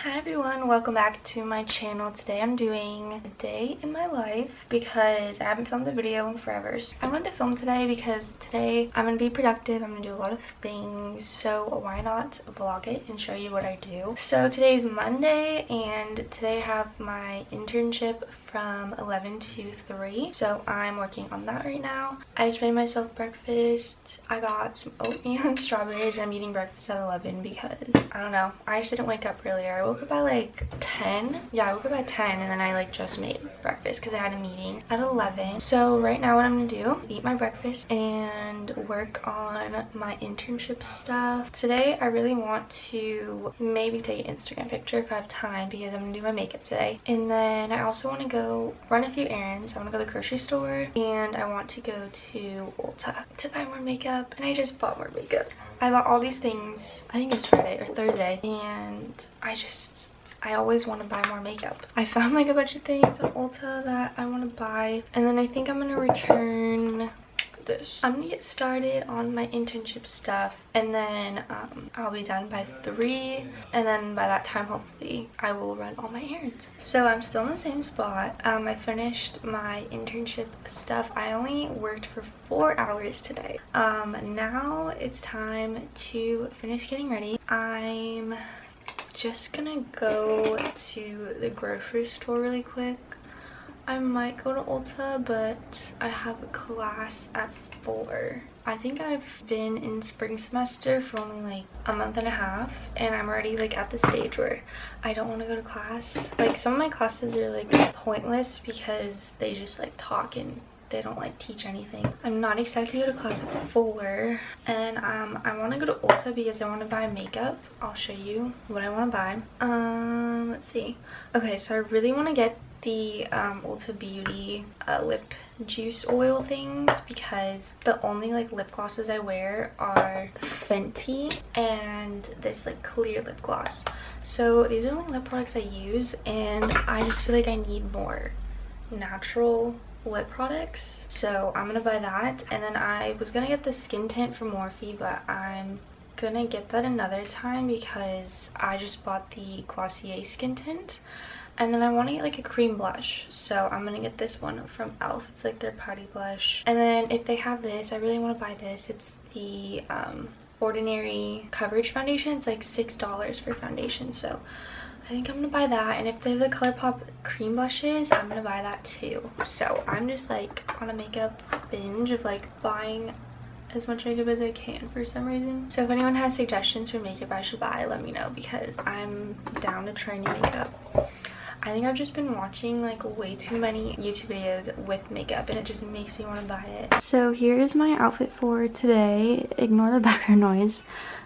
Hi everyone, welcome back to my channel. Today I'm doing a day in my life because I haven't filmed a video in forever. I wanted to film today because today I'm going to be productive. I'm going to do a lot of things, so why not vlog it and show you what I do. So today's Monday and today I have my internship from 11 to 3, so I'm working on that right now. I just made myself breakfast. I got some oatmeal and strawberries. I'm eating breakfast at 11 because I don't know, I just didn't wake up earlier. I woke up at like 10. Yeah, I woke up at 10 and then I like just made breakfast because I had a meeting at 11. So right now what I'm gonna do, eat my breakfast and work on my internship stuff. Today I really want to maybe take an Instagram picture if I have time because I'm gonna do my makeup today. And then I also want to go run a few errands. I want to go to the grocery store and I want to go to Ulta to buy more makeup, and I just bought more makeup. I bought all these things, I think it's Friday or Thursday, and I always want to buy more makeup. I found like a bunch of things at Ulta that I want to buy, and then I think I'm gonna return this. I'm gonna get started on my internship stuff, and then I'll be done by 3, and then by that time hopefully I will run all my errands. So I'm still in the same spot. I finished my internship stuff. I only worked for 4 hours today. Now it's time to finish getting ready. I'm just gonna go to the grocery store really quick. I might go to Ulta, but I have a class at 4. I think I've been in spring semester for only like a month and a half, and I'm already like at the stage where I don't want to go to class. Like some of my classes are like pointless because they just like talk and they don't like teach anything. I'm not excited to go to class at 4, and I want to go to Ulta because I want to buy makeup. I'll show you what I want to buy. Let's see. Okay, so I really want to get the Ulta Beauty lip juice oil things because the only like lip glosses I wear are Fenty and this like clear lip gloss. So these are the only lip products I use, and I just feel like I need more natural lip products, so I'm gonna buy that. And then I was gonna get the skin tint from Morphe, but I'm gonna get that another time because I just bought the Glossier skin tint. And then I want to get like a cream blush, so I'm gonna get this one from e.l.f. It's like their party blush. And then if they have this, I really want to buy this. It's the Ordinary Coverage Foundation. It's like $6 for foundation, so I think I'm gonna buy that. And if they have the ColourPop cream blushes, I'm gonna buy that too. So I'm just like on a makeup binge of like buying as much makeup as I can for some reason. So if anyone has suggestions for makeup I should buy, let me know because I'm down to try new makeup. I think I've just been watching like way too many YouTube videos with makeup, and it just makes me want to buy it. So here is my outfit for today. Ignore the background noise.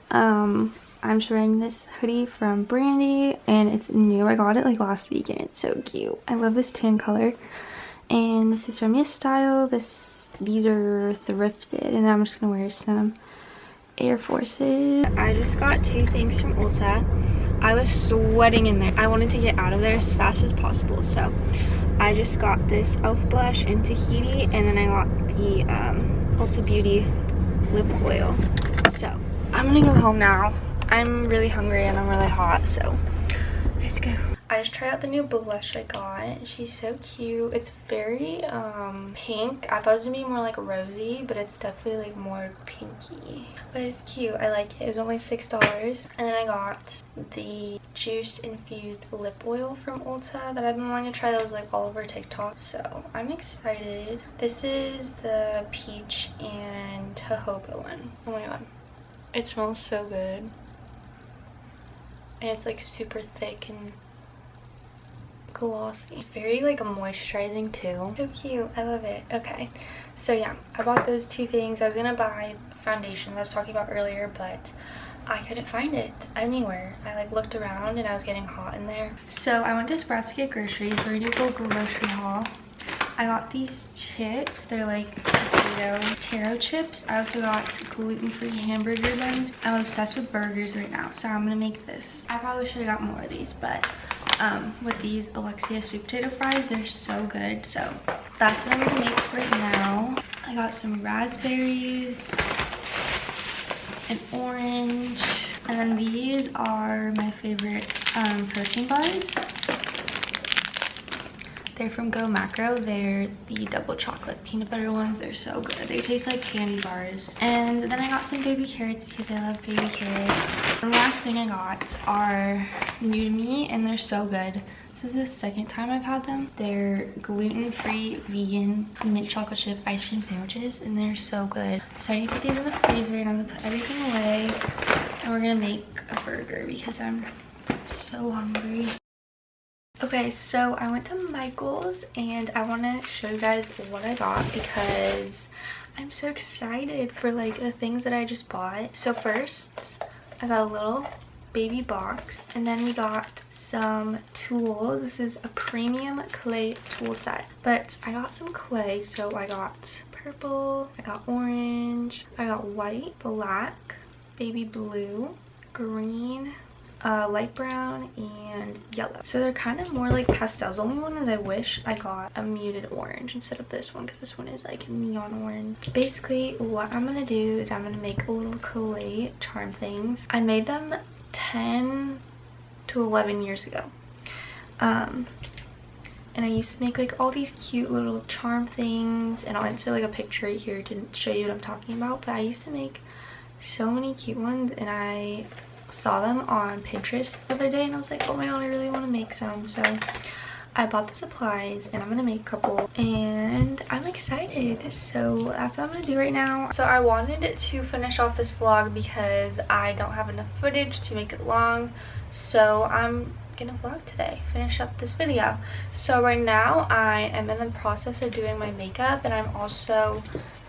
I'm just wearing this hoodie from Brandy, and it's new. I got it like last week and it's so cute. I love this tan color. And this is from Miss Style. These are thrifted, and I'm just gonna wear some Air Forces. I just got 2 things from Ulta. I was sweating in there. I wanted to get out of there as fast as possible, so I just got this e.l.f. blush in Tahiti, and then I got the Ulta Beauty lip oil. So I'm gonna go home now. I'm really hungry and I'm really hot, so let's go. I just tried out the new blush I got. She's so cute. It's very pink. I thought it was gonna be more like rosy, but it's definitely like more pinky. But it's cute. I like it. It was only $6. And then I got the juice infused lip oil from Ulta that I've been wanting to try. That was like all over TikTok, so I'm excited. This is the peach and jojoba one. Oh my god, it smells so good, and it's like super thick and glossy. Very like moisturizing too. So cute. I love it. Okay, so yeah, I bought those 2 things. I was gonna buy foundation that I was talking about earlier, but I couldn't find it anywhere. I like looked around and I was getting hot in there. So I went to Sprouts to get groceries. We're gonna do a grocery haul. I got these chips. They're like taro chips. I also got gluten-free hamburger buns. I'm obsessed with burgers right now, so I'm gonna make this. I probably should have got more of these, but with these Alexia sweet potato fries, they're so good. So that's what I'm gonna make right now. I got some raspberries, an orange, and then these are my favorite protein bars. They're from Go Macro. They're the double chocolate peanut butter ones. They're so good. They taste like candy bars. And then I got some baby carrots because I love baby carrots. And the last thing I got are new to me and they're so good. This is the second time I've had them. They're gluten-free vegan mint chocolate chip ice cream sandwiches and they're so good. So I need to put these in the freezer and I'm gonna put everything away and we're gonna make a burger because I'm so hungry. Okay, so I went to Michael's and I want to show you guys what I got because I'm so excited for like the things that I just bought. So first, I got a little baby box and then we got some tools. This is a premium clay tool set, but I got some clay. So I got purple, I got orange, I got white, black, baby blue, green, light brown, and yellow. So they're kind of more like pastels. The only one is I wish I got a muted orange instead of this one because this one is like neon orange. Basically what I'm gonna do is I'm gonna make a little clay charm things. I made them 10 to 11 years ago. And I used to make like all these cute little charm things, and I'll insert like a picture right here to show you what I'm talking about. But I used to make so many cute ones and I saw them on Pinterest the other day and I was like, oh my god, I really want to make some. So I bought the supplies and I'm gonna make a couple and I'm excited. So that's what I'm gonna do right now. So I wanted to finish off this vlog because I don't have enough footage to make it long, so I'm gonna vlog today, finish up this video. So right now I am in the process of doing my makeup and I'm also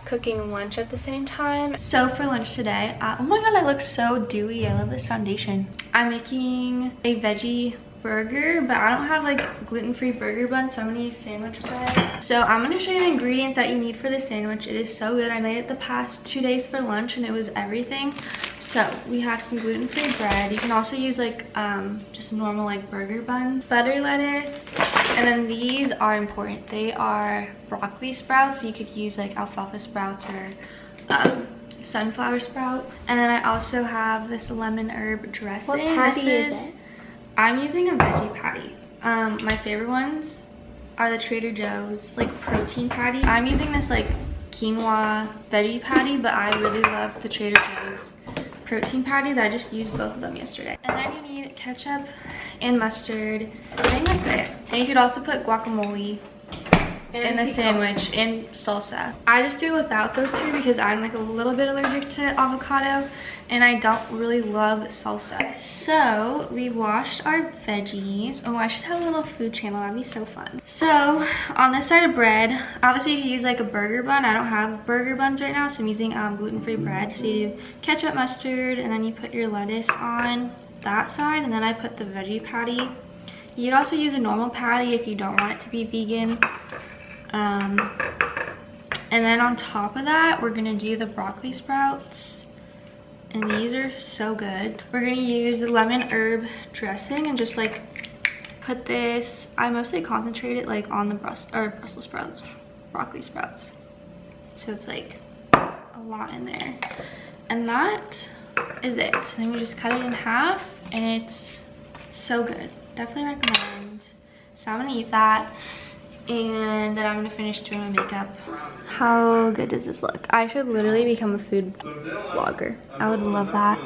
cooking lunch at the same time. So for lunch today, oh my god, I look so dewy. I love this foundation. I'm making a veggie burger, but I don't have like gluten-free burger buns, so I'm gonna use sandwich bread. So I'm gonna show you the ingredients that you need for this sandwich. It is so good. I made it the past 2 days for lunch and it was everything. So we have some gluten-free bread. You can also use like just normal like burger buns, butter, lettuce, and then these are important. They are broccoli sprouts, but you could use like alfalfa sprouts or sunflower sprouts. And then I also have this lemon herb dressing. What patty is it? I'm using a veggie patty. My favorite ones are the Trader Joe's like protein patty. I'm using this like quinoa veggie patty, but I really love the Trader Joe's protein patties. I just used both of them yesterday. And then you need ketchup and mustard. I think that's it. And you could also put guacamole in the sandwich and salsa. I just do without those two because I'm like a little bit allergic to avocado and I don't really love salsa. So we washed our veggies. Oh, I should have a little food channel. That'd be so fun. So on this side of bread, obviously you can use like a burger bun. I don't have burger buns right now, so I'm using gluten-free bread. So you do ketchup, mustard, and then you put your lettuce on that side, and then I put the veggie patty. You could also use a normal patty if you don't want it to be vegan. And then on top of that, we're gonna do the broccoli sprouts. And these are so good. We're gonna use the lemon herb dressing and just like put this, I mostly concentrate it like on the Brussels sprouts, broccoli sprouts. So it's like a lot in there. And that is it. Then we just cut it in half and it's so good. Definitely recommend. So I'm gonna eat that. And then I'm gonna finish doing my makeup. How good does this look? I should literally become a food blogger. I would love that.